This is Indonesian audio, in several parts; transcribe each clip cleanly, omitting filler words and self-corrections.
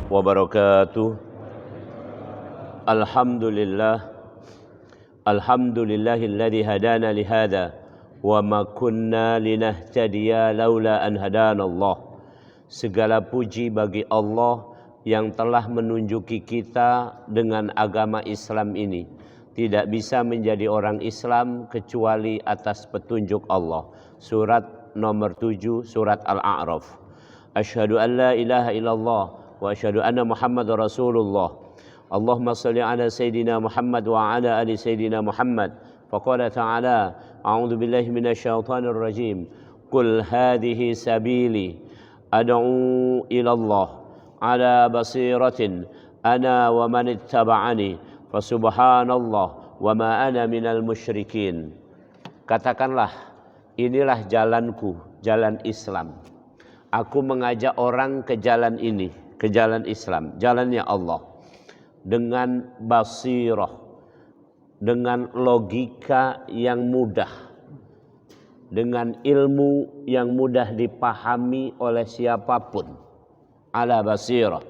wabarakatuh. Alhamdulillahilladzi hadana lihada wa ma kunna linahtadiya laula an hadanallah. Segala puji bagi Allah yang telah menunjuki kita dengan agama Islam ini. Tidak bisa menjadi orang Islam kecuali atas petunjuk Allah. Surat nomor 7 surat Al-A'raf. Asyhadu an la ilaha illallah wa asyhadu anna Muhammadar Rasulullah. Allahumma salli ala Sayyidina Muhammad wa ala ali Sayyidina Muhammad. Faqala ta'ala, a'udzu billahi minasyaitonir rajim. Qul hadhihi sabili ad'u ila Allah ala basiratin ana wa man ittaba'ani fa subhanallah wa ma ana minal musyrikin. Katakanlah, inilah jalanku, jalan Islam. Aku mengajak orang ke jalan ini, ke jalan Islam, jalannya Allah. Dengan basirah, dengan logika yang mudah, dengan ilmu yang mudah dipahami oleh siapapun. Ala basirah.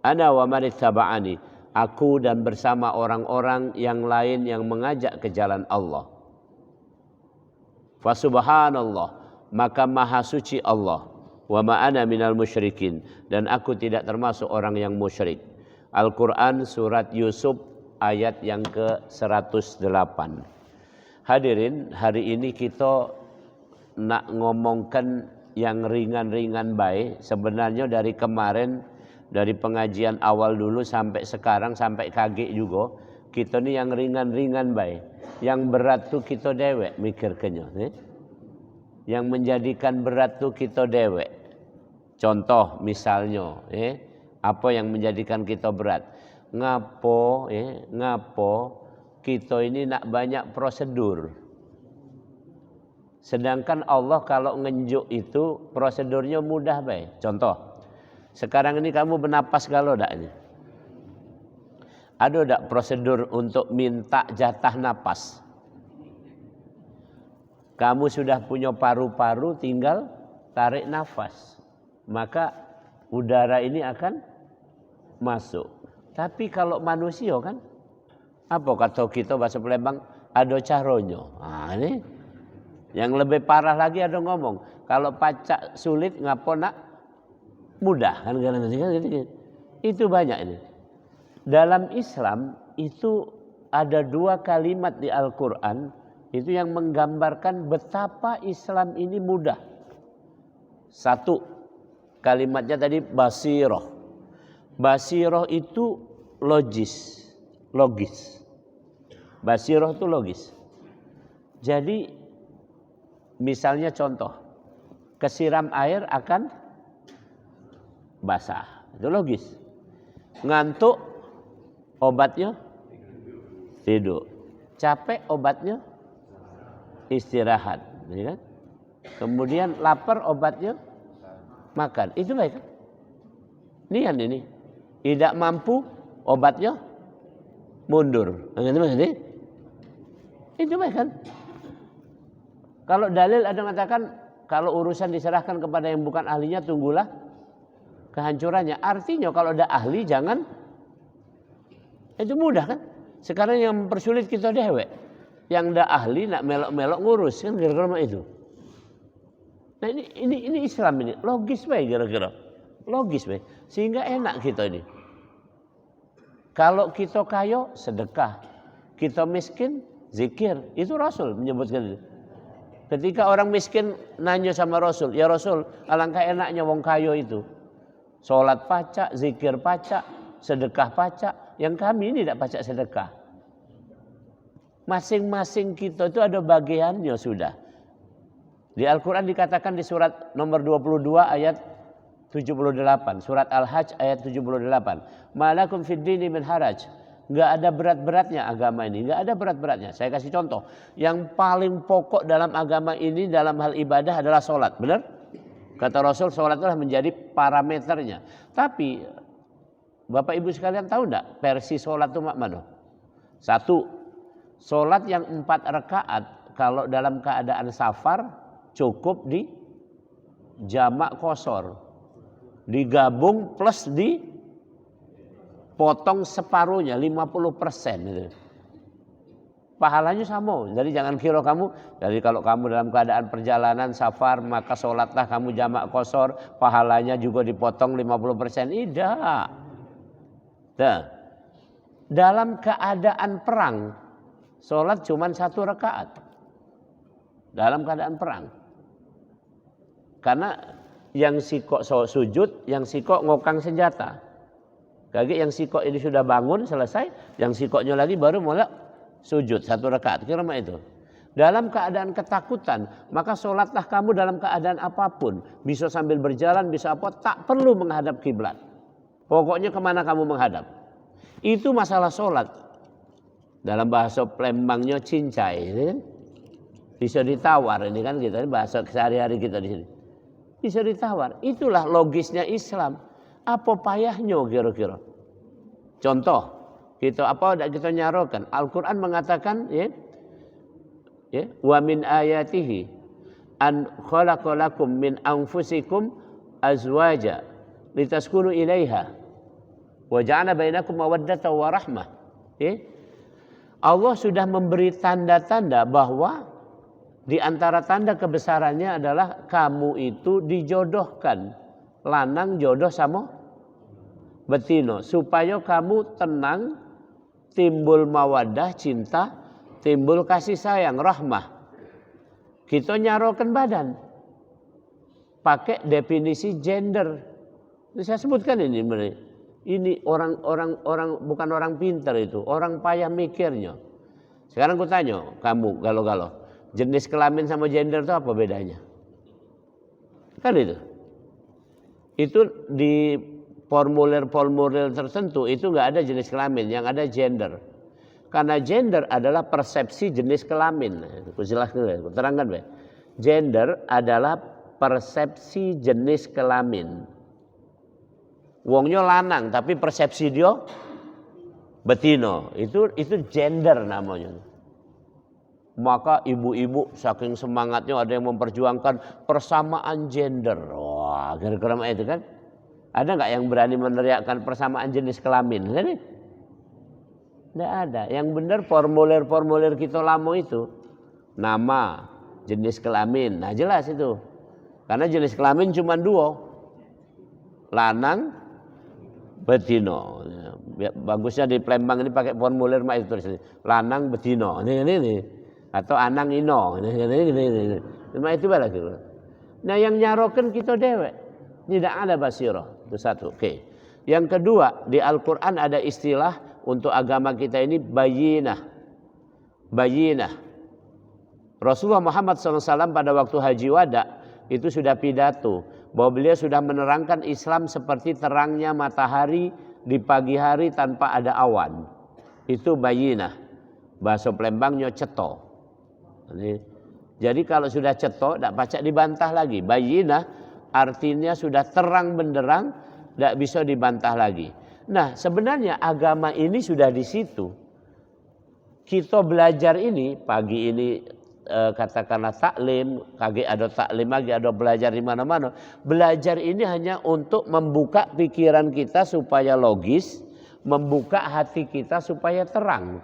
Ana wa man ittaba'ani. Aku dan bersama orang-orang yang lain yang mengajak ke jalan Allah. Fa subhanallah, maka maha suci Allah. Wa ma ana minal musyrikin, dan aku tidak termasuk orang yang musyrik. Al-Quran surat Yusuf ayat yang ke-108. Hadirin, hari ini kita nak ngomongkan yang ringan-ringan baik. Sebenarnya dari kemarin, dari pengajian awal dulu sampai sekarang, sampai kaget juga, kita ni yang ringan-ringan baik. Yang berat tu kita dewek mikirkannya. Yang menjadikan berat tu kita dewek. Contoh misalnya, apa yang menjadikan kita berat? Ngapo kita ini nak banyak prosedur. Sedangkan Allah kalau ngenjuk itu prosedurnya mudah baik. Contoh, sekarang ini kamu bernapas galau tak ini? Ada tak prosedur untuk minta jatah napas? Kamu sudah punya paru-paru, tinggal tarik nafas. Maka udara ini akan masuk. Tapi kalau manusia kan, apa kata kita bahasa Palembang, ada caronyo. Nah, ini yang lebih parah lagi ada ngomong, kalau pacak sulit ngapo nak mudah kan, itu banyak ini. Dalam Islam itu ada 2 kalimat di Al-Quran itu yang menggambarkan betapa Islam ini mudah. 1 kalimatnya tadi basirah. Basirah itu logis. Basirah itu logis. Jadi misalnya contoh, kesiram air akan basah. Itu logis. Ngantuk, obatnya tidur. Capek, obatnya istirahat. Kemudian lapar, obatnya makan. Itu baik kan? Nian ini. Tidak mampu, obatnya mundur. Itu baik kan? Kalau dalil ada mengatakan, kalau urusan diserahkan kepada yang bukan ahlinya, tunggulah kehancurannya. Artinya kalau ada ahli jangan. Itu mudah kan? Sekarang yang mempersulit kita dewek. Yang ada ahli nak melok-melok ngurus kan, kira-kira itu. Nah ini Islam ini logis baik kira-kira. Logis baik. Sehingga enak kita ini. Kalau kita kaya, sedekah. Kita miskin, zikir. Itu Rasul menyebutkan itu. Ketika orang miskin nanya sama Rasul, ya Rasul, alangkah enaknya wong kaya itu. Sholat pacak, zikir pacak, sedekah pacak. Yang kami ini tidak pacak sedekah. Masing-masing kita itu ada bagiannya sudah. Di Al-Quran dikatakan di surat nomor 22 ayat 78. Surat Al-Hajj ayat 78. Malakum fid dini min haraj. Enggak ada berat-beratnya agama ini. Enggak ada berat-beratnya. Saya kasih contoh. Yang paling pokok dalam agama ini dalam hal ibadah adalah sholat. Benar? Kata Rasul, sholat itulah menjadi parameternya. Tapi Bapak Ibu sekalian tahu enggak versi sholat itu mana? 1. Sholat yang 4 rakaat kalau dalam keadaan safar cukup di jamak qashar. Digabung plus potong separuhnya 50% itu. Pahalanya sama. Jadi jangan kira kamu, jadi kalau kamu dalam keadaan perjalanan safar maka sholatlah kamu jamak qashar, pahalanya juga dipotong 50%. Tidak. Nah, dalam keadaan perang, sholat cuma 1 rakaat. Dalam keadaan perang. Karena yang sikok sujud, yang sikok ngokang senjata. Kaki yang sikok ini sudah bangun selesai, yang sikoknya lagi baru mulai sujud 1 rakaat. Kira itu. Dalam keadaan ketakutan, maka sholatlah kamu dalam keadaan apapun. Bisa sambil berjalan, bisa apa, tak perlu menghadap kiblat. Pokoknya kemana kamu menghadap. Itu masalah sholat. Dalam bahasa Plembangnya cincai. Ini kan? Bisa ditawar, ini kan kita, bahasa sehari-hari kita di sini. Bisa ditawar. Itulah logisnya Islam. Apa payahnya kira-kira? Contoh. Kita apa tidak kita nyarokan? Al-Quran mengatakan, wa min ayatihi an khalaqalakum min anfusikum azwaja litaskunu ilaiha wa ja'ala bainakum mawaddatan wa rahmah. Allah sudah memberi tanda-tanda bahwa di antara tanda kebesarannya adalah kamu itu dijodohkan. Lanang jodoh sama betino supaya kamu tenang, timbul mawadah, cinta, timbul kasih sayang, rahmah. Kita nyarokan badan. Pakai definisi gender. Saya sebutkan ini. Ini orang bukan orang pintar itu, orang payah mikirnya. Sekarang aku tanya, kamu galau-galau, jenis kelamin sama gender itu apa bedanya? Kan itu. Itu di formulir tertentu itu nggak ada jenis kelamin, yang ada gender. Karena gender adalah persepsi jenis kelamin. Aku jelaskan, aku terangkan. Gender adalah persepsi jenis kelamin. Wongnya lanang, tapi persepsi dia betino. Itu gender namanya. Maka ibu-ibu saking semangatnya ada yang memperjuangkan persamaan gender. Wah, kira-kira itu kan. Ada nggak yang berani meneriakkan persamaan jenis kelamin? Tidak ada. Yang benar formulir kita lama itu. Nama, jenis kelamin. Nah jelas itu. Karena jenis kelamin cuma 2. Lanang, betino. Bagusnya di Plembang ini pakai formulir itu tulis. Lanang, betino. Ini. Atau anang ino. Ini. Cuma itu balas. Nah yang nyarokan kita dewek. Tidak ada basirah. Itu satu. Oke. Yang kedua, di Al-Quran ada istilah untuk agama kita ini bayinah. Bayinah. Rasulullah Muhammad SAW pada waktu Haji Wada itu sudah pidato bahwa beliau sudah menerangkan Islam seperti terangnya matahari di pagi hari tanpa ada awan. Itu bayinah. Bahasa Plembangnya ceto. Jadi kalau sudah ceto, tidak pacak dibantah lagi. Bayinah artinya sudah terang benderang, tidak bisa dibantah lagi. Nah, sebenarnya agama ini sudah di situ. Kita belajar ini pagi ini katakanlah taklim, kaki ada taklim lagi, ada belajar di mana-mana. Belajar ini hanya untuk membuka pikiran kita supaya logis, membuka hati kita supaya terang.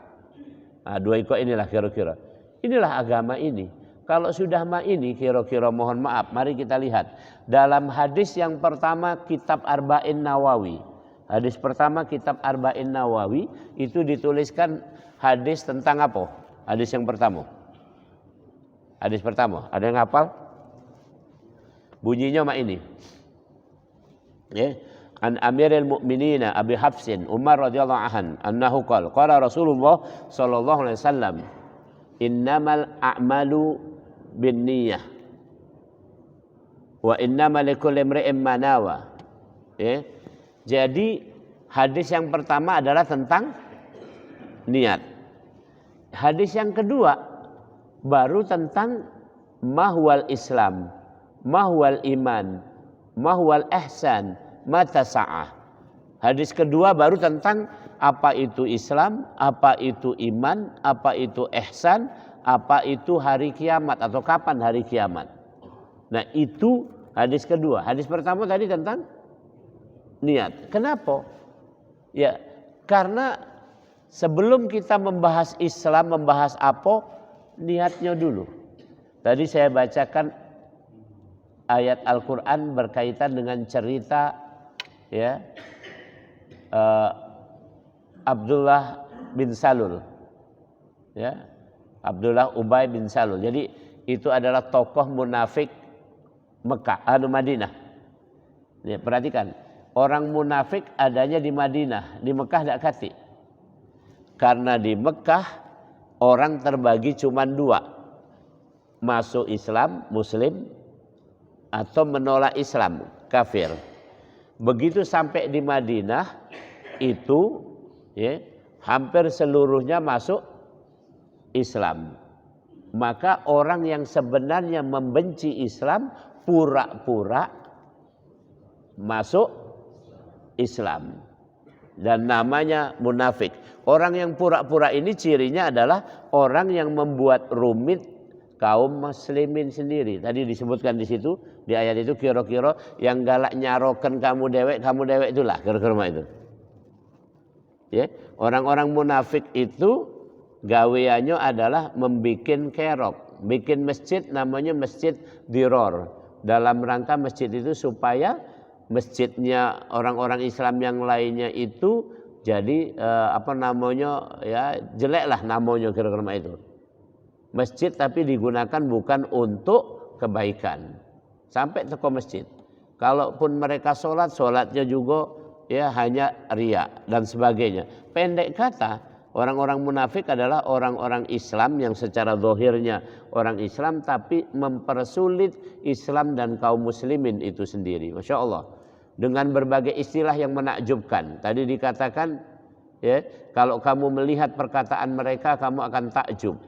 Nah, 2 ikut inilah kira-kira. Inilah agama ini. Kalau sudah ini kira-kira mohon maaf, mari kita lihat. Dalam hadis yang pertama kitab Arba'in Nawawi. Hadis pertama kitab Arba'in Nawawi itu dituliskan hadis tentang apa? Hadis yang pertama. Hadis pertama, ada yang hafal? Bunyinya ini. Ya. An Amiril Mukminin Abi Hafsin Umar radhiyallahu anhu qala Rasulullah sallallahu alaihi wasallam innamal a'malu binniyah wa innamal likulli imri'in ma nawa. Ya. Jadi hadis yang pertama adalah tentang niat. Hadis yang kedua baru tentang mahwal Islam, mahwal iman, mahwal ihsan, mata sa'ah. Hadis kedua baru tentang apa itu Islam, apa itu iman, apa itu ihsan, apa itu hari kiamat atau kapan hari kiamat. Nah itu hadis kedua. Hadis pertama tadi tentang niat. Kenapa? Ya Karena sebelum kita membahas Islam, membahas apa, niatnya dulu. Tadi saya bacakan ayat Al-Quran berkaitan dengan cerita ya Abdullah bin Salul, ya Abdullah Ubay bin Salul. Jadi itu adalah tokoh munafik Mekah, Madinah. Ya, perhatikan, orang munafik adanya di Madinah, di Mekah tidak kati. Karena di Mekah orang terbagi cuma dua, masuk Islam, Muslim, atau menolak Islam, kafir. Begitu sampai di Madinah itu ya, hampir seluruhnya masuk Islam. Maka orang yang sebenarnya membenci Islam pura-pura masuk Islam. Dan namanya munafik. Orang yang pura-pura ini cirinya adalah orang yang membuat rumit kaum muslimin sendiri. Tadi disebutkan di situ, di ayat itu, kira-kira yang galak nyaroken kamu dewek itulah kira-kira itu. Ya, orang-orang munafik itu gaweannya adalah membikin kerok, bikin masjid namanya masjid diror. Dalam rangka masjid itu supaya masjidnya orang-orang Islam yang lainnya itu jadi jelek lah namanya kira-kira itu. Masjid tapi digunakan bukan untuk kebaikan. Sampai teko masjid. Kalaupun mereka sholatnya juga ya hanya riya dan sebagainya. Pendek kata, orang-orang munafik adalah orang-orang Islam yang secara zahirnya orang Islam tapi mempersulit Islam dan kaum muslimin itu sendiri. Masya Allah. Dengan berbagai istilah yang menakjubkan. Tadi dikatakan ya, kalau kamu melihat perkataan mereka kamu akan takjub.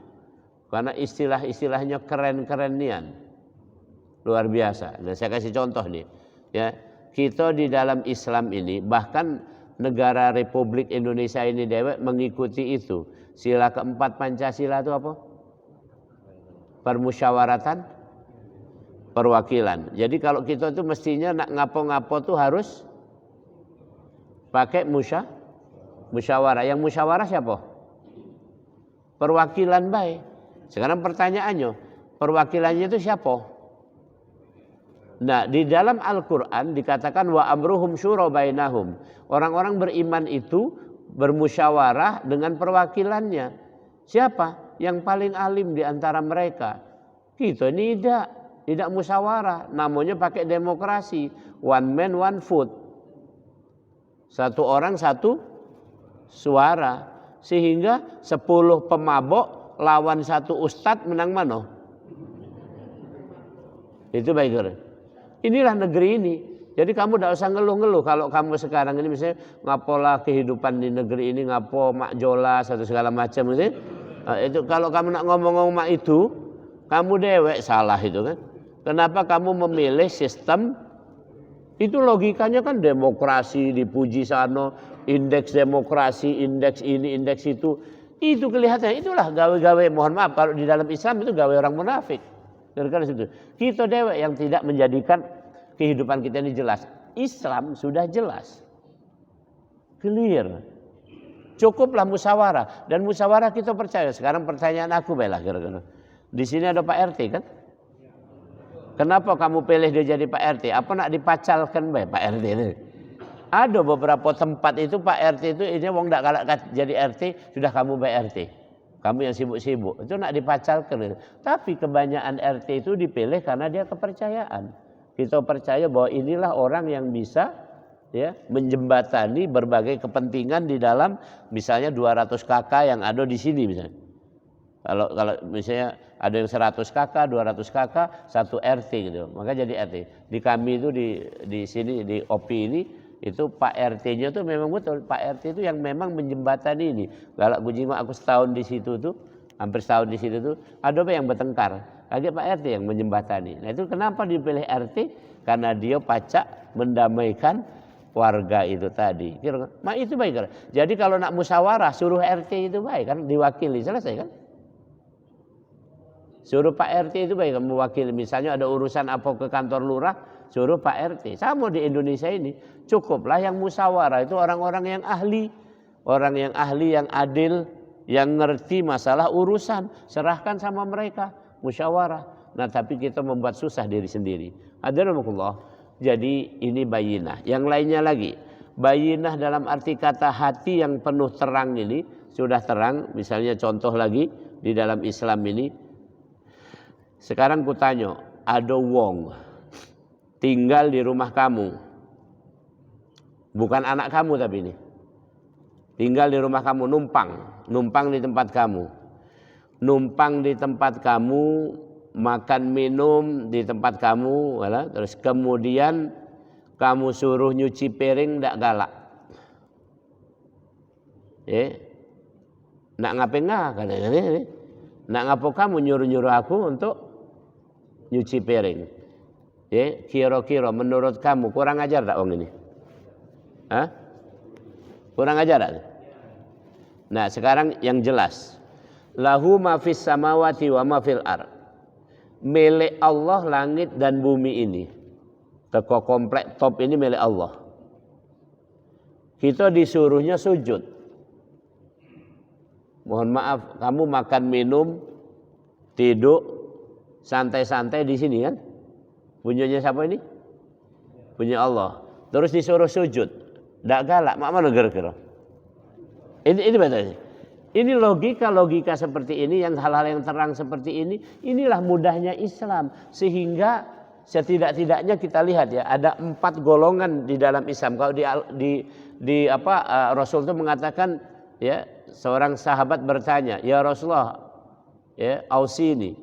Karena istilah-istilahnya keren-kerenian. Luar biasa. Nah, saya kasih contoh nih. Ya, kita di dalam Islam ini, bahkan negara Republik Indonesia ini dewek mengikuti itu. Sila keempat Pancasila itu apa? Permusyawaratan perwakilan. Jadi kalau kita itu mestinya nak ngapo-ngapo tuh harus pakai musyawarah. Yang musyawarah siapa? Perwakilan baik. Sekarang pertanyaannya, perwakilannya itu siapa? Nah, di dalam Al-Quran dikatakan wa amruhum syura bainahum. Orang-orang beriman itu bermusyawarah dengan perwakilannya. Siapa? Yang paling alim di antara mereka. Kita ini tidak musyawarah. Namanya pakai demokrasi. One man, one vote. Satu orang, satu suara. Sehingga 10 pemabok lawan satu ustadz menang mana? Itu baik. Inilah negeri ini. Jadi kamu tidak usah ngeluh-ngeluh kalau kamu sekarang ini misalnya ngapolah kehidupan di negeri ini, ngapo mak jolas atau segala macam gitu. Nah, itu kalau kamu nak ngomong-ngomong itu, kamu dewek salah itu kan. Kenapa kamu memilih sistem? Itu logikanya kan demokrasi dipuji sana, indeks demokrasi, indeks ini, indeks itu. Itu kelihatan, itulah gawe-gawe, mohon maaf kalau di dalam Islam itu gawe orang munafik. Karena situ. Kita dewek yang tidak menjadikan kehidupan kita ini jelas. Islam sudah jelas. Clear. Cukuplah musyawarah. Dan musyawarah kita percaya. Sekarang pertanyaan aku baiklah kira-kira. Di sini ada Pak RT kan? Kenapa kamu pilih dia jadi Pak RT? Apa nak dipacalkan baik Pak RT ini? Ada beberapa tempat itu Pak RT itu ini wong ndak galak jadi RT sudah kamu Pak RT. Kamu yang sibuk-sibuk itu nak dipacalkan. Tapi kebanyakan RT itu dipilih karena dia kepercayaan. Kita percaya bahwa inilah orang yang bisa ya menjembatani berbagai kepentingan di dalam misalnya 200 kakak yang ada di sini misalnya. Kalau misalnya ada yang 100 kakak, 200 kakak, 1 RT gitu. Maka jadi RT. Di kami itu di sini di OPI ini itu Pak RT-nya tuh memang betul. Pak RT itu yang memang menjembatani ini. Kalau aku setahun di situ tuh, hampir setahun di situ tuh, ada apa yang bertengkar. Lagi Pak RT yang menjembatani. Nah itu kenapa dipilih RT? Karena dia pacak mendamaikan warga itu tadi. Mak itu baik kan? Jadi kalau nak musyawarah suruh RT itu baik kan, diwakili selesai kan? Suruh Pak RT itu baik kan, mewakili. Misalnya ada urusan apa ke kantor lurah, suruh Pak RT. Sama di Indonesia ini, cukuplah yang musyawarah itu orang-orang yang ahli, orang yang ahli, yang adil, yang ngerti masalah urusan, serahkan sama mereka, musyawarah. Nah, tapi kita membuat susah diri sendiri. Adzanakumullah. Jadi ini bayinah. Yang lainnya lagi, bayinah dalam arti kata hati yang penuh terang ini, sudah terang. Misalnya contoh lagi di dalam Islam ini. Sekarang kutanya, ada wong tinggal di rumah kamu. Bukan anak kamu tapi ini. Tinggal di rumah kamu, numpang di tempat kamu. Numpang di tempat kamu, makan minum di tempat kamu, terus kemudian kamu suruh nyuci piring ndak galak. Nak ngapain ini? Nak ngapo kamu nyuruh aku untuk nyuci piring? Kira-kira menurut kamu kurang ajar tak orang ini? Hah? Kurang ajar tak? Nah, sekarang yang jelas. Lahu ma fis samawati wa ma fil ard. Milik Allah langit dan bumi ini. Teko komplek top ini milik Allah. Kita disuruhnya sujud. Mohon maaf, kamu makan minum, tidur, santai-santai di sini kan? Punyanya siapa ini? Punya Allah. Terus disuruh sujud. Ndak galak, mak mana kira-kira? Ini betulnya. Ini logika seperti ini, yang hal-hal yang terang seperti ini, inilah mudahnya Islam. Sehingga setidak-tidaknya kita lihat ya, ada 4 golongan di dalam Islam. Kalau Rasul itu mengatakan, ya, seorang sahabat bertanya, ya Rasulullah, ya, ausini,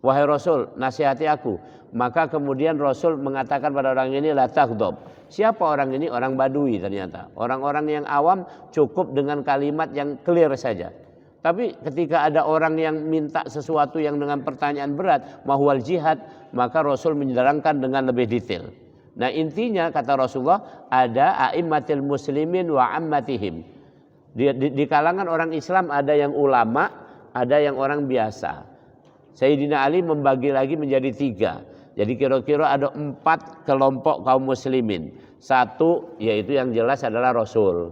wahai Rasul, nasihati aku. Maka kemudian Rasul mengatakan pada orang ini, la taghdab. Siapa orang ini? Orang Badui ternyata. Orang-orang yang awam cukup dengan kalimat yang clear saja. Tapi ketika ada orang yang minta sesuatu yang dengan pertanyaan berat, mahwal jihad, maka Rasul menerangkan dengan lebih detail. Nah, intinya kata Rasulullah, ada a'immatil muslimin wa ammatihim. Di kalangan orang Islam ada yang ulama, ada yang orang biasa. Sayyidina Ali membagi lagi menjadi 3. Jadi kira-kira ada 4 kelompok kaum muslimin. 1 yaitu yang jelas adalah Rasul.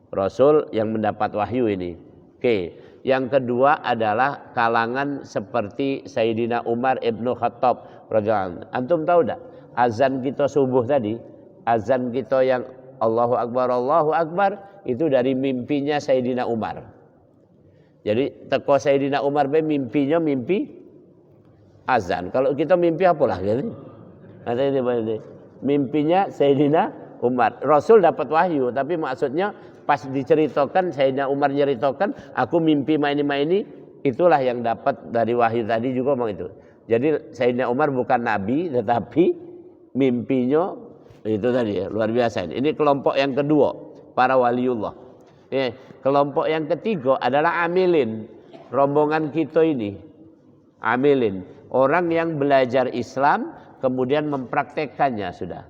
Rasul yang mendapat wahyu ini. Oke. Yang kedua adalah kalangan seperti Sayyidina Umar ibnu Khattab radhiyallahu anhu. Antum tahu tak? Azan kita subuh tadi, azan kita yang Allahu Akbar itu dari mimpinya Sayyidina Umar. Jadi teko Sayyidina Umar mimpinya mimpi azan. Kalau kita mimpi apalah gitu. Mimpinya Sayyidina Umar. Rasul dapat wahyu, tapi maksudnya pas diceritakan Sayyidina Umar nyeritakan, aku mimpi ini, itulah yang dapat dari wahyu tadi juga memang itu. Jadi Sayyidina Umar bukan nabi, tetapi mimpinya itu tadi ya, luar biasa ini. Ini kelompok yang kedua, para waliullah. Kelompok yang ketiga adalah amilin, rombongan kita ini. Amilin, orang yang belajar Islam kemudian mempraktekannya sudah.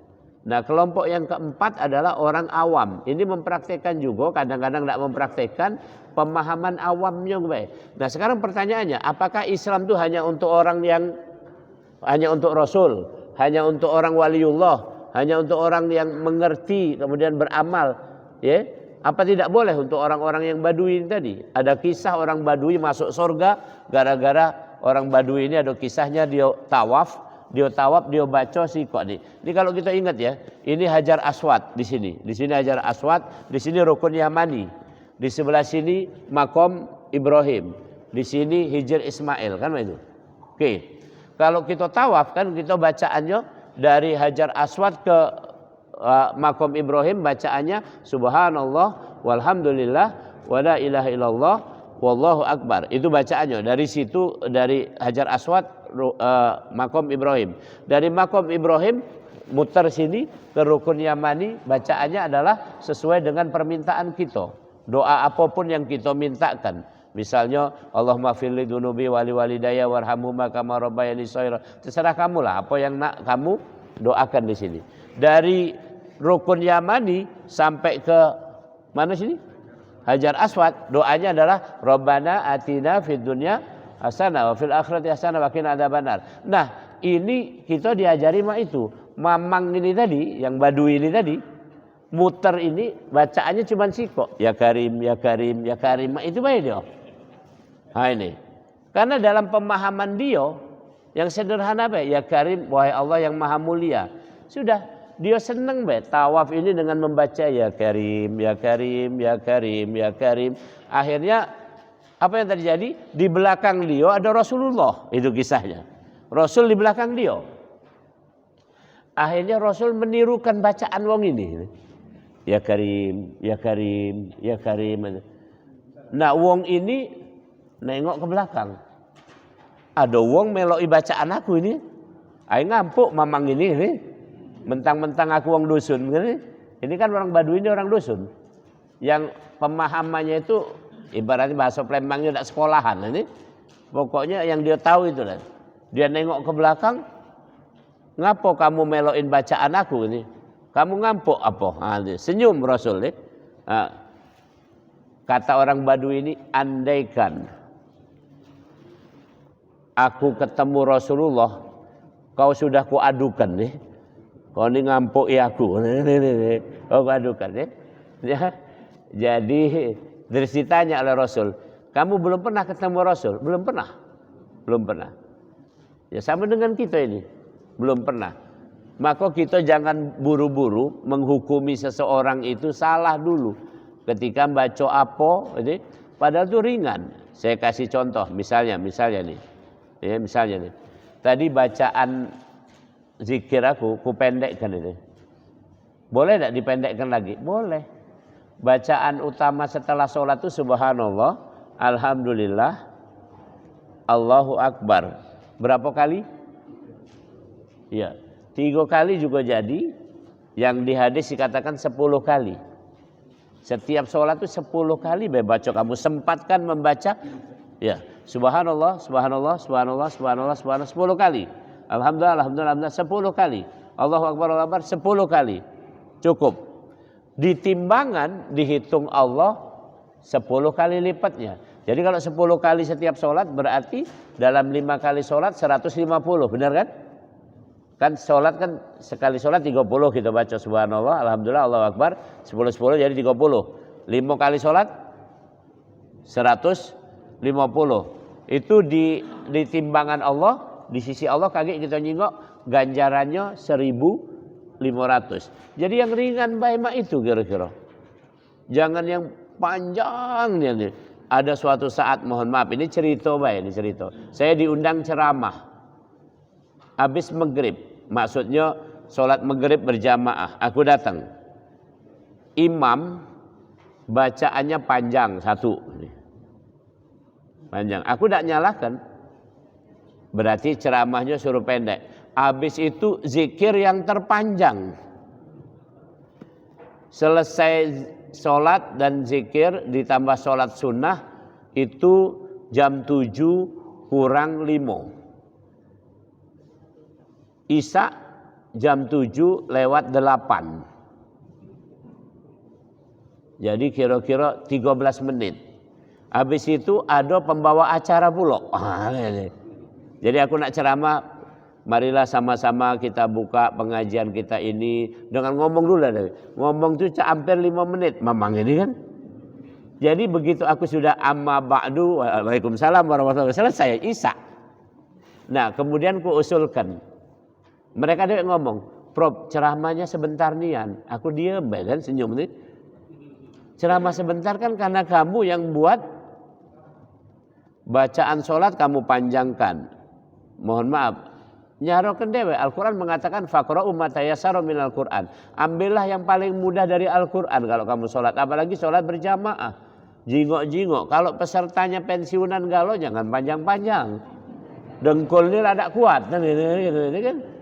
Nah, kelompok yang keempat adalah orang awam. Ini mempraktekkan juga, kadang-kadang tidak mempraktekkan, pemahaman awamnya baik. Nah, sekarang pertanyaannya, apakah Islam itu hanya untuk orang yang hanya untuk Rasul, hanya untuk orang waliullah, hanya untuk orang yang mengerti kemudian beramal, ya? Apa tidak boleh untuk orang-orang yang Badui tadi? Ada kisah orang Badui masuk surga gara-gara orang Badui ini, ada kisahnya, dia tawaf, dia baca sih kok nih. Ini kalau kita ingat ya, ini Hajar Aswad di sini. Di sini Hajar Aswad, di sini Rukun Yamani. Di sebelah sini Makom Ibrahim. Di sini Hijr Ismail, kan itu. Oke. Kalau kita tawaf kan kita bacaannya dari Hajar Aswad ke Makom Ibrahim, bacaannya subhanallah walhamdulillah wala ilaha illallah wallahu akbar. Itu bacaannya dari situ, dari Hajar Aswad Makom Ibrahim. Dari Makom Ibrahim muter sini ke Rukun Yamani, bacaannya adalah sesuai dengan permintaan kita. Doa apapun yang kita mintakan. Misalnya Allahumma firli dunubi wali walidayya warhamhuma kama rabbayani shaghira. Terserah kamu lah apa yang nak kamu doakan di sini. Dari Rukun Yamani sampai ke mana sini? Hajar Aswad, doanya adalah Rabbana atina fid dunya hasanah wa fil akhirati hasanah wa qina adzabannar. Nah, ini kita diajari mak itu. Mamang ini tadi, yang Badui ini tadi, muter ini bacaannya cuma siko. Ya Karim, ya Karim, ya Karim. Itu baik dia. Nah ini. Karena dalam pemahaman dia yang sederhana baik. Ya Karim, wahai Allah yang maha mulia. Sudah. Dia senang baik. Tawaf ini dengan membaca ya Karim, ya Karim, ya Karim, ya Karim. Akhirnya apa yang terjadi? Di belakang dia ada Rasulullah. Itu kisahnya. Rasul di belakang dia. Akhirnya Rasul menirukan bacaan wong ini. Ya Karim, ya Karim, ya Karim. Nah wong ini nengok ke belakang. Ada wong meloi bacaan aku ini. Ayo ngampuk mamang ini. Mentang-mentang aku wong dusun. Ini kan orang Baduy, ini orang dusun. Yang pemahamannya itu ibaratnya bahasa Palembangnya tidak sekolahan. Ini pokoknya yang dia tahu itu. Dia nengok ke belakang. Ngapo kamu meloin bacaan aku ini? Kamu ngampuk apa? Senyum Rasul. Kata orang Baduy ini, andaikan aku ketemu Rasulullah, kau sudah kuadukan nih. Kau ini ngampuk ya aku. Kau kuadukan nih. Ya. Jadi terus ditanya oleh Rasul, kamu belum pernah ketemu Rasul? Belum pernah. Belum pernah. Ya sama dengan kita ini. Belum pernah. Maka kita jangan buru-buru menghukumi seseorang itu salah dulu. Ketika baca apa, ini, padahal itu ringan. Saya kasih contoh, misalnya nih. Ya, misalnya nih. Tadi bacaan zikir aku pendekkan ini. Boleh tidak dipendekkan lagi? Boleh. Bacaan utama setelah sholat itu subhanallah, alhamdulillah, Allahu Akbar. Berapa kali? Ya, 3 kali juga jadi. Yang di hadis dikatakan 10 kali. Setiap sholat itu 10 kali baca. Kamu sempatkan membaca. Ya, subhanallah, subhanallah, subhanallah, subhanallah, subhanallah 10 kali. Alhamdulillah, alhamdulillah, alhamdulillah 10 kali. Allahu Akbar, Allahu Akbar 10 kali. Cukup. Di timbangan dihitung Allah 10 kali lipatnya. Jadi kalau 10 kali setiap sholat berarti dalam 5 kali sholat 150. Benar kan? Kan sholat kan sekali sholat 30 kita baca subhanallah, alhamdulillah, Allahu Akbar 10 jadi 30. 5 kali sholat 150. Itu di timbangan Allah, di sisi Allah kaget kita nyingok ganjarannya 1.500. Jadi yang ringan baik itu kira-kira. Jangan yang panjang nih. Ada suatu saat, mohon maaf ini cerita baik, ini cerita. Saya diundang ceramah. Habis maghrib, maksudnya sholat maghrib berjamaah, aku datang. Imam bacaannya panjang satu, panjang. Aku tidak nyalahkan, berarti ceramahnya suruh pendek. Habis itu zikir yang terpanjang. Selesai sholat dan zikir ditambah sholat sunnah itu jam 7 kurang 5. Isya jam 7 lewat 8. Jadi kira-kira 13 menit. Habis itu ada pembawa acara pula. Jadi aku nak ceramah, marilah sama-sama kita buka pengajian kita ini dengan ngomong dulu. Ngomong itu hampir 5 menit. Memang ini kan. Jadi begitu aku sudah amma ba'du, waalaikumsalam warahmatullahi wabarakatuh, selesai isya. Nah kemudian ku usulkan. Mereka dia ngomong, Prof ceramahnya sebentar nian. Aku diam kan senyum nih. Ceramah sebentar kan karena kamu yang buat bacaan sholat kamu panjangkan. Mohon maaf. Nyaroken dewe Al-Quran mengatakan faqra'u ma tayassara minal Quran. Ambillah yang paling mudah dari Al-Quran kalau kamu sholat. Apalagi sholat berjamaah. Jingok-jingok. Kalau pesertanya pensiunan galau jangan panjang-panjang. Dengkulnya rada kuat. Ini kan.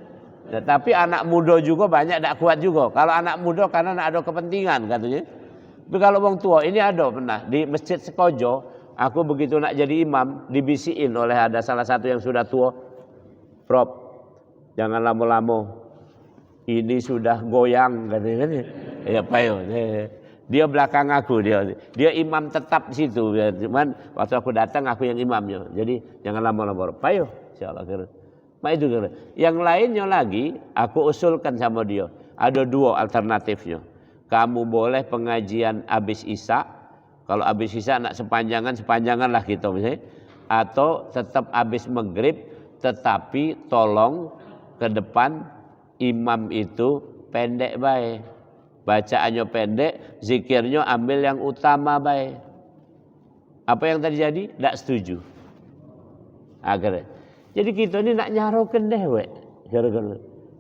Tapi anak muda juga banyak tidak kuat juga. Kalau anak muda karena ada kepentingan katanya. Tapi kalau orang tua ini ada pernah di Masjid Sekojo. Aku begitu nak jadi imam dibisiin oleh ada salah satu yang sudah tua. Prof, jangan lama-lama. Ini sudah goyang katanya. Ya Pak yo. Dia belakang aku dia imam tetap di situ. Cuman waktu aku datang aku yang imamnya. Jadi jangan lama-lama. Pak yo, insyaallah. Itu yang lainnya lagi aku usulkan sama dia. Ada 2 alternatifnya. Kamu boleh pengajian habis isya, kalau habis isya nak sepanjangan lah gitu misalnya, atau tetap habis maghrib, tetapi tolong ke depan imam itu pendek baik, bacaannya pendek, zikirnya ambil yang utama baik. Apa yang terjadi? Tidak setuju. Agar. Jadi kita ini nak nyarokan deh,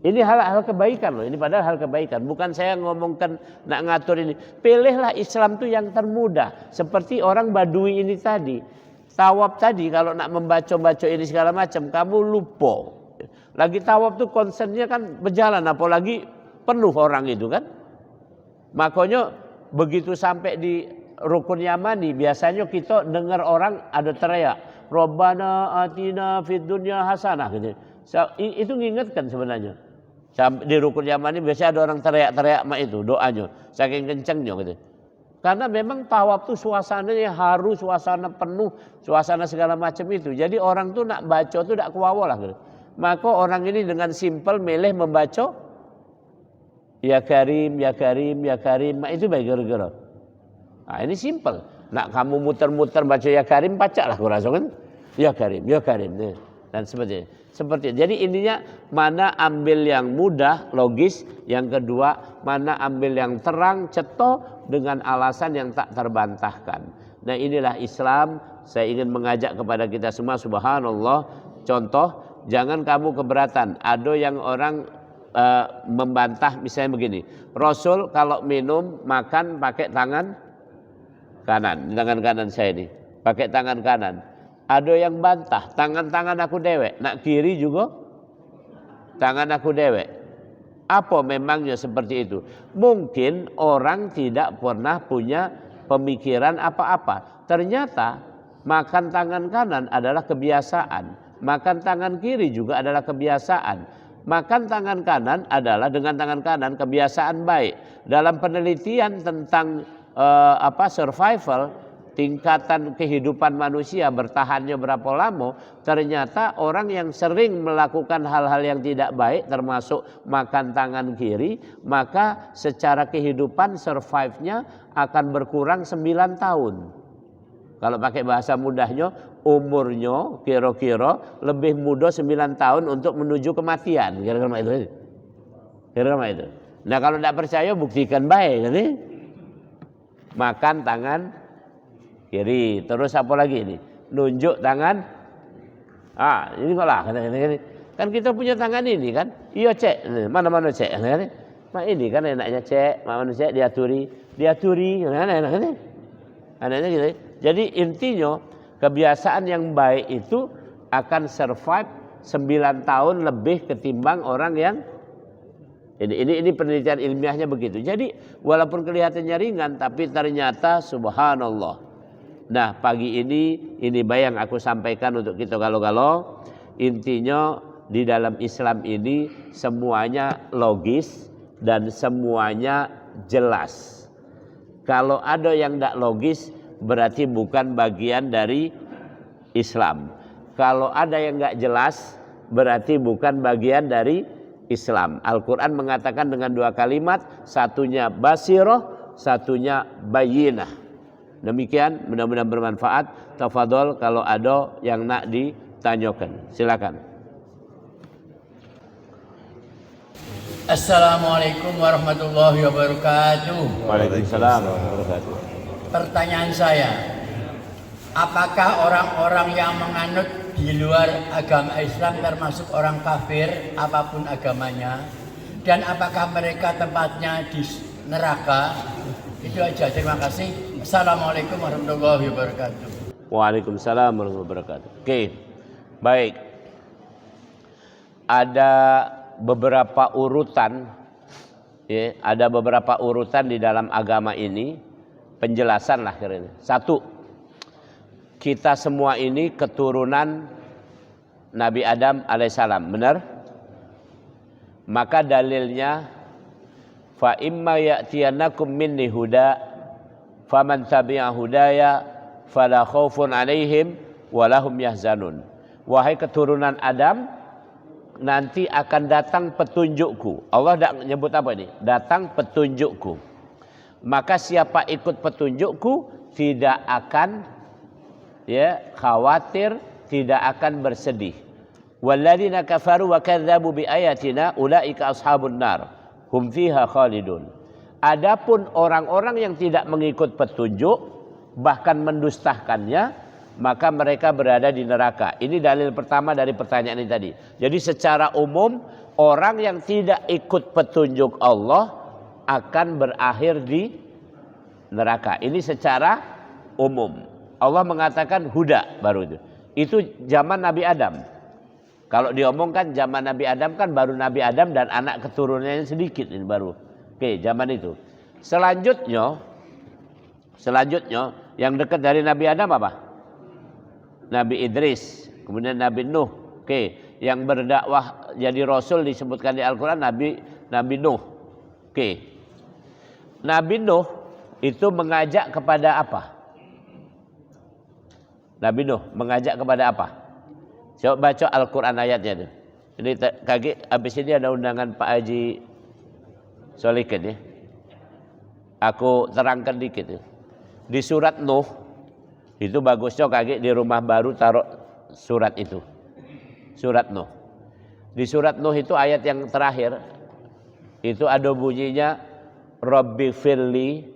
ini hal-hal kebaikan loh. Ini padahal hal kebaikan. Bukan saya ngomongkan nak ngatur ini. Pilihlah Islam itu yang termudah. Seperti orang Badui ini tadi. Tawaf tadi kalau nak membaca-baca ini segala macam, kamu lupa. Lagi tawaf tuh concernnya kan berjalan, apalagi penuh orang itu kan. Makanya begitu sampai di Rukun Yamani, biasanya kita dengar orang ada teriak, Rabbana atina fid dunya hasanah gitu. Itu ngingetkan sebenarnya. Di Rukun Yamani biasanya ada orang teriak-teriak mak itu doanya, saking kencengnya gitu. Karena memang tawaf tuh suasananya haru, suasana penuh, suasana segala macam itu. Jadi orang tuh nak baca tuh tidak kuawa lah gitu. Maka orang ini dengan simpel milih membaca Ya Karim, Ya Karim, Ya Karim, itu baik gara-gara. Nah ini simpel. Nak kamu muter-muter baca Ya Karim, bacalah kurasa kan. Ya Karim, Ya Karim. Dan seperti itu. Jadi intinya mana ambil yang mudah, logis. Yang kedua, mana ambil yang terang, ceto dengan alasan yang tak terbantahkan. Nah inilah Islam. Saya ingin mengajak kepada kita semua, subhanallah. Contoh, jangan kamu keberatan. Ada yang orang membantah misalnya begini. Rasul kalau minum, makan pakai tangan kanan. Tangan kanan saya ini. Pakai tangan kanan. Ada yang bantah, tangan-tangan aku dewek, nak kiri juga tangan aku dewek. Apa memangnya seperti itu? Mungkin orang tidak pernah punya pemikiran apa-apa. Ternyata makan tangan kanan adalah kebiasaan, makan tangan kiri juga adalah kebiasaan. Makan tangan kanan adalah dengan tangan kanan kebiasaan baik. Dalam penelitian tentang survival, tingkatan kehidupan manusia bertahannya berapa lama, ternyata orang yang sering melakukan hal-hal yang tidak baik termasuk makan tangan kiri, maka secara kehidupan survive-nya akan berkurang 9 tahun. Kalau pakai bahasa mudahnya, umurnya kira-kira lebih muda 9 tahun untuk menuju kematian. Kira-kira itu. Kira-kira itu. Nah kalau tidak percaya buktikan baik, kan? Makan tangan kiri, terus apa lagi ini? Nunjuk tangan. Ini kok lah. Kan kita punya tangan ini kan? Iya cek, mana-mana cek. Nah ini kan enaknya cek, mana cek diaturi, anaknya gitu. Jadi intinya kebiasaan yang baik itu akan survive 9 tahun lebih ketimbang orang yang ini penelitian ilmiahnya begitu. Jadi walaupun kelihatannya ringan, tapi ternyata subhanallah. Nah pagi ini bayang aku sampaikan untuk kita galau-galau. Intinya di dalam Islam ini semuanya logis dan semuanya jelas. Kalau ada yang tidak logis berarti bukan bagian dari Islam. Kalau ada yang nggak jelas berarti bukan bagian dari Islam. Al-Quran mengatakan dengan 2 kalimat, satunya basiroh, satunya bayinah. Demikian, mudah-mudahan bermanfaat. Tafadhol kalau ada yang nak ditanyakan. Silakan. Assalamualaikum warahmatullahi wabarakatuh. Waalaikumsalam warahmatullahi wabarakatuh. Pertanyaan saya, apakah orang-orang yang menganut di luar agama Islam termasuk orang kafir apapun agamanya, dan apakah mereka tempatnya di neraka? Itu aja, terima kasih. Assalamualaikum warahmatullahi wabarakatuh. Waalaikumsalam warahmatullahi wabarakatuh. Oke, baik. Ada beberapa urutan, ya, ada beberapa urutan di dalam agama ini, penjelasan lah kira-kira. 1. Kita semua ini keturunan Nabi Adam alaihissalam, benar? Maka dalilnya fa imma ya'tiyanakum minni huda faman tabi'a hudaya fala khaufun 'alaihim wa lahum yahzanun. Wahai keturunan Adam, nanti akan datang petunjukku. Allah tidak menyebut apa ini? Datang petunjukku. Maka siapa ikut petunjukku tidak akan khawatir, tidak akan bersedih. Walladzina kafaru wa kadzdzabu biayatina ulaika ashabun nar hum fiha khalidun. Adapun orang-orang yang tidak mengikut petunjuk bahkan mendustakannya, maka mereka berada di neraka. Ini dalil pertama dari pertanyaan ini tadi. Jadi secara umum orang yang tidak ikut petunjuk Allah akan berakhir di neraka. Ini secara umum. Allah mengatakan huda baru itu. Itu zaman Nabi Adam. Kalau diomongkan zaman Nabi Adam kan baru Nabi Adam dan anak keturunannya sedikit ini baru. Oke, zaman itu. Selanjutnya yang dekat dari Nabi Adam apa? Nabi Idris, kemudian Nabi Nuh. Oke, yang berdakwah jadi rasul disebutkan di Al-Qur'an Nabi Nuh. Oke. Nabi Nuh itu mengajak kepada apa? Nabi Nuh mengajak kepada apa? Coba baca Al-Qur'an ayatnya tuh. Ini kaki habis ini ada undangan Pak Haji Solikin ya. Aku terangkan dikit ya. Di surat Nuh itu bagusnya kaki di rumah baru taruh surat itu. Surat Nuh. Di surat Nuh itu ayat yang terakhir itu ada bunyinya Rabbi firli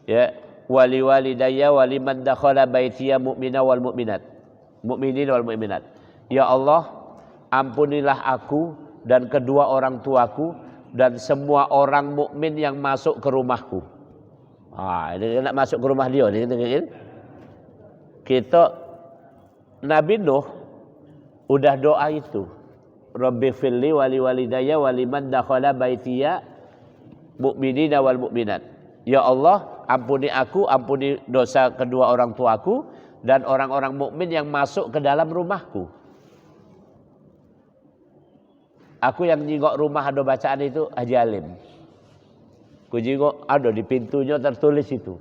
ya wali walidayya waliman dakhala baitiya mu'mina wal mu'minat. Mu'minin wal mu'minat. Ya Allah, ampunilah aku dan kedua orang tuaku dan semua orang mukmin yang masuk ke rumahku. Ini nak masuk ke rumah dia ni. Kita Nabi Nuh udah doa itu. Rabbi firli wali walidayya waliman dakhala baitiya mu'minina wal mu'minat. Ya Allah, ampuni aku, ampuni dosa kedua orang tuaku dan orang-orang mukmin yang masuk ke dalam rumahku. Aku yang nyingok rumah ada bacaan itu Haji Alim. Ku jingok ada di pintunya tertulis itu.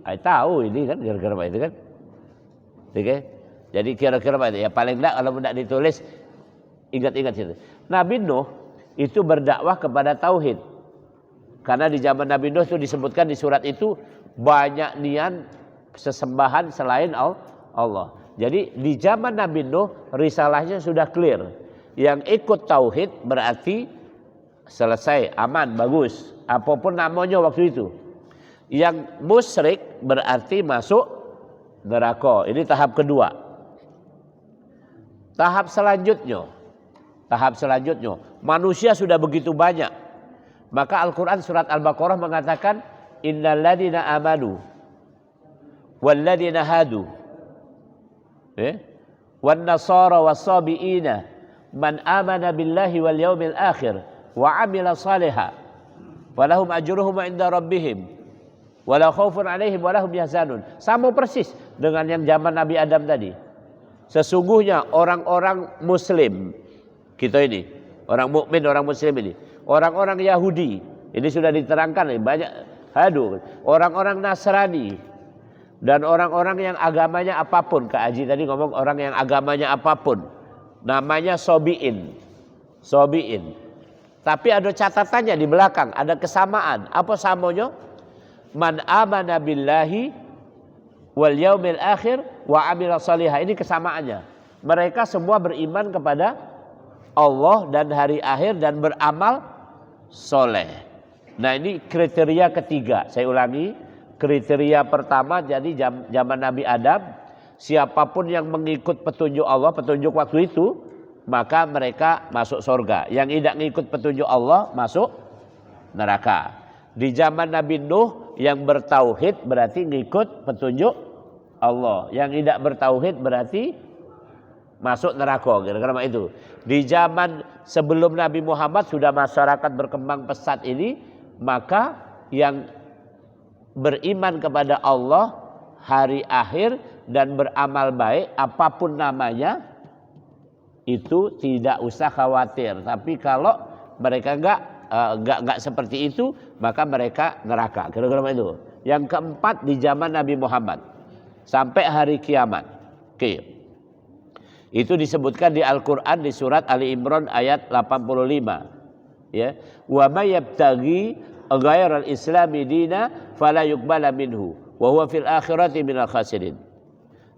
Saya tahu ini kan kira-kira itu kan. Oke. Jadi kira-kira apa itu? Ya paling enggak kalau tidak ditulis ingat-ingat itu. Nabi Nuh itu berdakwah kepada tauhid. Karena di zaman Nabi Nuh itu disebutkan di surat itu banyak niat sesembahan selain Allah. Jadi di zaman Nabi Nuh risalahnya sudah clear. Yang ikut tauhid berarti selesai, aman, bagus. Apapun namanya waktu itu. Yang musyrik berarti masuk neraka. Ini tahap kedua. Tahap selanjutnya, manusia sudah begitu banyak. Maka Al-Quran surat Al-Baqarah mengatakan, Innal ladina amanu wal ladina hadu wan nasara was-sabiina man amana billahi wal yaumil akhir wa amila salihah walahum ajruhum inda rabbihim wala khaufun alaihim walahum yahzanun. Sama persis dengan yang zaman Nabi Adam tadi. Sesungguhnya orang-orang muslim kita ini, orang mukmin, orang muslim ini, orang-orang Yahudi, ini sudah diterangkan banyak hadu, orang-orang Nasrani dan orang-orang yang agamanya apapun. Kak Haji tadi ngomong orang yang agamanya apapun. Namanya sobiin. Tapi ada catatannya di belakang, ada kesamaan. Apa samanya? Man amana billahi wal yaumil akhir wa amila salihah. Ini kesamaannya. Mereka semua beriman kepada Allah dan hari akhir dan beramal soleh. Nah ini kriteria ketiga. Saya ulangi. Kriteria pertama jadi zaman Nabi Adam. Siapapun yang mengikut petunjuk Allah, petunjuk waktu itu, maka mereka masuk surga. Yang tidak mengikut petunjuk Allah masuk neraka. Di zaman Nabi Nuh yang bertauhid berarti mengikut petunjuk Allah. Yang tidak bertauhid berarti masuk neraka. Kira-kira itu. Di zaman sebelum Nabi Muhammad sudah masyarakat berkembang pesat ini, maka yang beriman kepada Allah, hari akhir dan beramal baik apapun namanya itu tidak usah khawatir. Tapi kalau mereka enggak seperti itu, maka mereka neraka. Kira-kira itu. Yang keempat di zaman Nabi Muhammad sampai hari kiamat. Oke. Itu disebutkan di Al-Qur'an di surat Ali Imran ayat 85. Ya. Wa may yabtaghi ghairal islami dina fala yuqbala minhu wa huwa fil akhirati minal khasirin.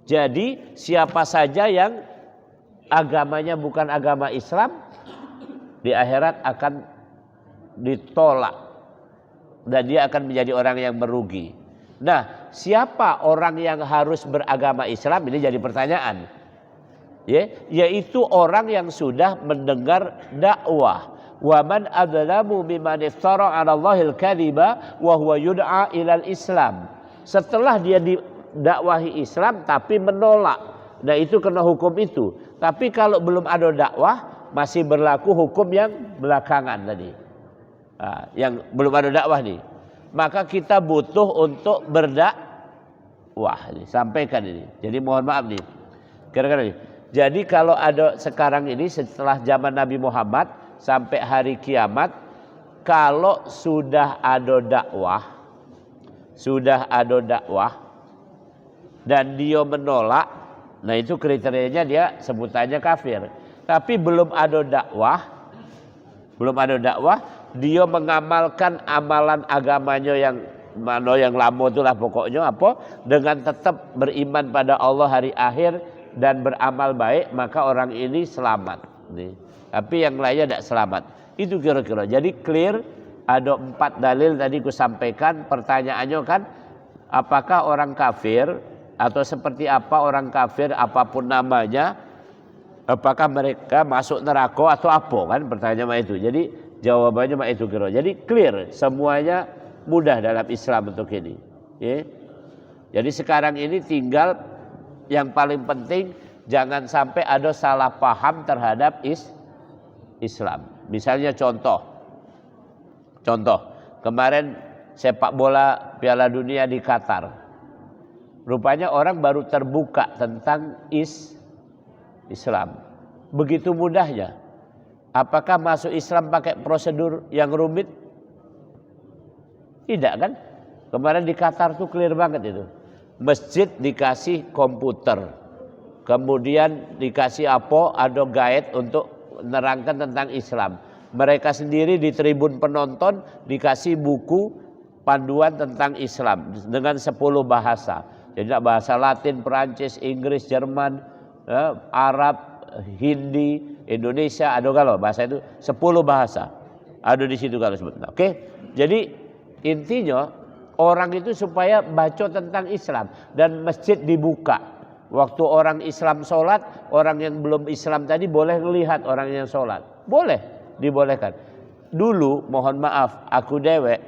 Jadi siapa saja yang agamanya bukan agama Islam di akhirat akan ditolak dan dia akan menjadi orang yang merugi. Nah, siapa orang yang harus beragama Islam? Ini jadi pertanyaan. Yaitu orang yang sudah mendengar dakwah. Wa man adzlamu mimman iftara 'ala Allahil kadhiba wa huwa yud'a ilal Islam. Setelah dia didakwahi Islam tapi menolak. Nah, itu kena hukum itu. Tapi kalau belum ada dakwah masih berlaku hukum yang belakangan tadi. Nah, yang belum ada dakwah nih. Maka kita butuh untuk berdakwah. Sampaikan ini. Jadi mohon maaf nih. Kira-kira nih. Jadi kalau ada sekarang ini setelah zaman Nabi Muhammad sampai hari kiamat, kalau sudah ada dakwah dan dia menolak, nah itu kriterianya dia sebutannya kafir. Tapi belum ada dakwah, dia mengamalkan amalan agamanya yang mana yang lama itulah pokoknya apa, dengan tetap beriman pada Allah hari akhir dan beramal baik, maka orang ini selamat. Nih. Tapi yang lainnya tidak selamat. Itu kira-kira. Jadi clear, ada 4 dalil tadi ku sampaikan. Pertanyaannya kan, apakah orang kafir atau seperti apa orang kafir apapun namanya, apakah mereka masuk neraka atau apa kan pertanyaan itu. Jadi jawabannya itu kira. Jadi clear, semuanya mudah dalam Islam untuk ini. Jadi sekarang ini tinggal yang paling penting jangan sampai ada salah paham terhadap Islam. Misalnya contoh kemarin sepak bola Piala Dunia di Qatar. Rupanya orang baru terbuka tentang Islam. Begitu mudahnya. Apakah masuk Islam pakai prosedur yang rumit? Tidak kan? Kemarin di Qatar tuh clear banget itu. Masjid dikasih komputer. Kemudian dikasih ada guide untuk menerangkan tentang Islam. Mereka sendiri di tribun penonton dikasih buku panduan tentang Islam dengan 10 bahasa. Jadi bahasa Latin, Perancis, Inggris, Jerman, Arab, Hindi, Indonesia, ada kalau bahasa itu 10 bahasa. Ada di situ kalau sebutnya. Oke. Jadi intinya orang itu supaya baca tentang Islam dan masjid dibuka. Waktu orang Islam sholat, orang yang belum Islam tadi boleh melihat orang yang sholat. Boleh, dibolehkan. Dulu mohon maaf, aku dewek,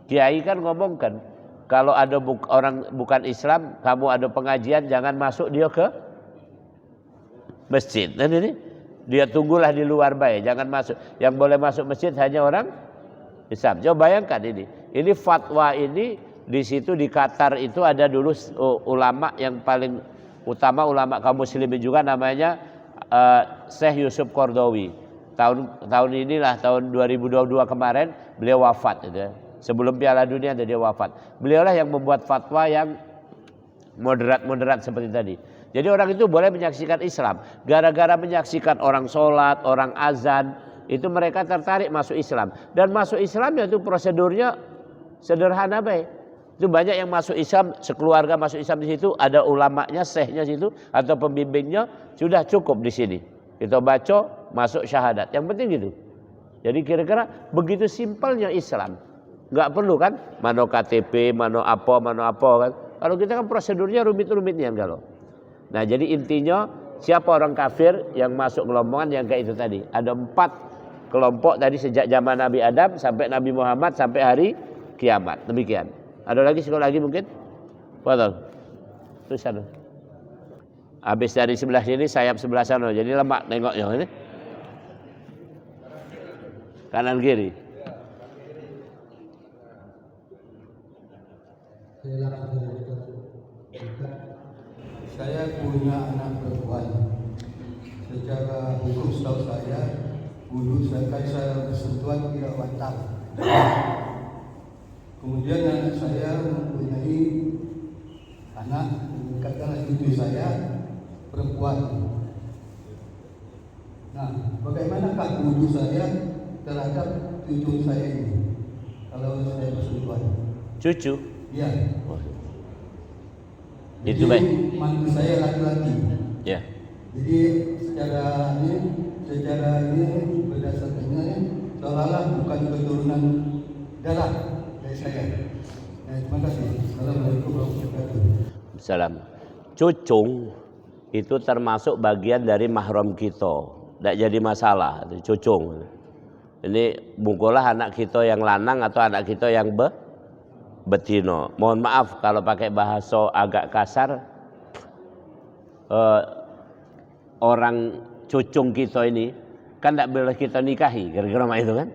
kiai kan ngomongkan, kalau ada orang bukan Islam, kamu ada pengajian, jangan masuk dia ke masjid. Dan ini dia tunggulah di luar baik, jangan masuk. Yang boleh masuk masjid hanya orang Islam. Coba bayangkan ini. Ini fatwa ini di situ di Qatar itu ada dulu ulama yang paling utama, ulama kaum muslimin juga, namanya Syekh Yusuf Qaradawi. Tahun inilah tahun 2022 kemarin beliau wafat gitu ya. Sebelum Piala Dunia dia wafat. Beliaulah yang membuat fatwa yang moderat seperti tadi. Jadi orang itu boleh menyaksikan Islam. Gara-gara menyaksikan orang sholat, orang azan, itu mereka tertarik masuk Islam. Dan masuk Islam itu prosedurnya sederhana baik. Itu banyak yang masuk Islam, sekeluarga masuk Islam di situ, ada ulamanya, syekhnya situ atau pembimbingnya, sudah cukup di sini. Kita baca, masuk syahadat. Yang penting gitu. Jadi kira-kira begitu simpelnya Islam. Enggak perlu kan mana KTP, mana apa kan. Kalau kita kan prosedurnya rumit-rumitnya kalau. Nah, jadi intinya siapa orang kafir yang masuk kelompokan yang kayak itu tadi. Ada 4 kelompok tadi sejak zaman Nabi Adam sampai Nabi Muhammad sampai hari kiamat. Demikian. Ada lagi sekolah lagi mungkin? Betul. Terus sana. Habis dari sebelah sini sayap sebelah sana. Jadi lemak nengoknya ini. Kanan kiri. Saya punya anak perempuan. Secara hukum setahu saya, wudhu saya bersentuhan tidak batal. Kemudian anak saya mempunyai anak, katakanlah cucu saya perempuan. Nah, bagaimanakah wudhu saya terhadap cucu saya ini? kalau saya berselingkuhan. Cucu? Iya. Oh. Jadi, Itu baik. mantu saya laki-laki. Ya. Jadi secara ini berdasarkannya seolah-olah bukan keturunan darah dari saya. Terima kasih. Assalamualaikum warahmatullahi wabarakatuh. Salam. Cucung itu termasuk bagian dari mahram kita. Tidak jadi masalah. Cucung. Ini mungkulah anak kita yang lanang atau anak kita yang betino. Mohon maaf kalau pakai bahasa agak kasar. Orang cucung kita ini kan tidak boleh kita nikahi. Kira-kira itu kan.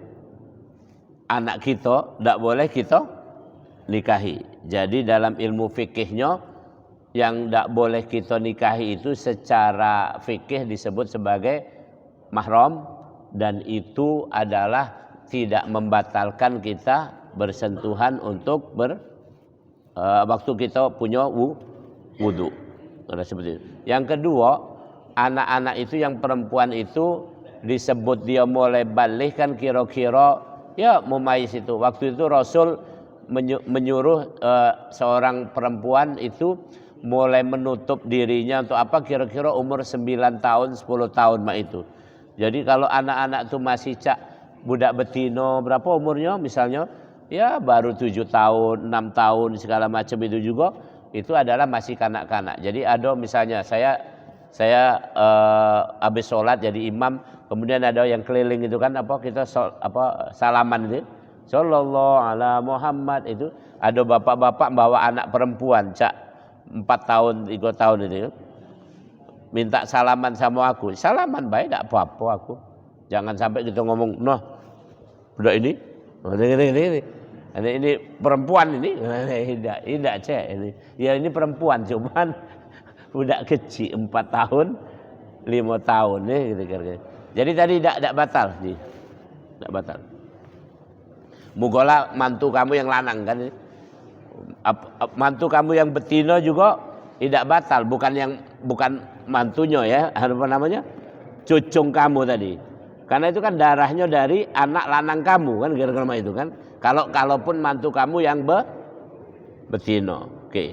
Anak kita tidak boleh kita nikahi. Jadi dalam ilmu fikihnya yang tidak boleh kita nikahi itu secara fikih disebut sebagai mahram, dan itu adalah tidak membatalkan kita bersentuhan untuk waktu kita punya wudu. Seperti itu. Yang kedua, anak-anak itu yang perempuan itu disebut dia mulai balik kan kira-kira ya mumayyiz itu. Waktu itu Rasul menyuruh seorang perempuan itu mulai menutup dirinya untuk apa, kira-kira umur 9 tahun 10 tahun itu. Jadi kalau anak-anak itu masih budak betino berapa umurnya misalnya ya baru 7 tahun 6 tahun segala macam itu juga itu adalah masih kanak-kanak. Jadi ada misalnya saya habis sholat jadi imam, kemudian ada yang keliling itu kan kita salaman itu sallallahu ala Muhammad, itu ada bapak-bapak bawa anak perempuan 4 tahun 3 tahun itu minta salaman sama aku. Salaman baik tidak apa-apa aku. Jangan sampai kita ngomong noh budak ini ini perempuan ini tidak cek ini. Ya ini perempuan cuman budak kecil 4 tahun 5 tahun nih gitu kira-kira. Jadi tadi tidak batal nih. Tidak batal. Mugola mantu kamu yang lanang kan, mantu kamu yang betina juga tidak batal, bukan mantunya ya, apa namanya, cucung kamu tadi, karena itu kan darahnya dari anak lanang kamu kan, kira-kira itu kan. Kalaupun mantu kamu yang betina, oke.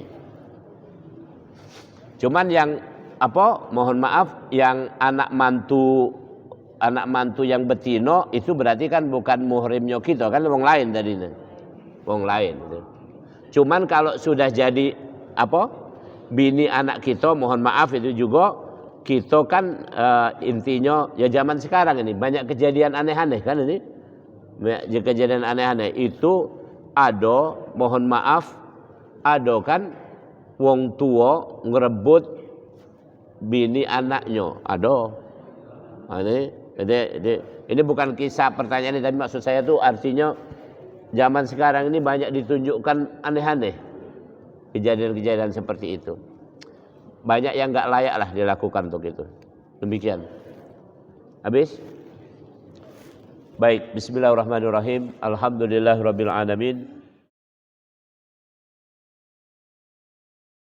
Cuman yang mohon maaf, yang anak mantu yang betino itu berarti kan bukan muhrimnya kita kan, wong lain tadi, wong lain. Cuman kalau sudah jadi bini anak kita, mohon maaf itu juga kita kan intinya ya zaman sekarang ini banyak kejadian aneh-aneh kan, ini banyak kejadian aneh-aneh itu ada, mohon maaf, ada kan wong tua ngerebut bini anaknya, ada. Ini bukan kisah pertanyaan ini, tapi maksud saya tuh artinya zaman sekarang ini banyak ditunjukkan aneh-aneh kejadian-kejadian seperti itu. Banyak yang nggak layak lah dilakukan untuk itu. Demikian. Habis? Baik, bismillahirrahmanirrahim. Alhamdulillahirabbil alamin.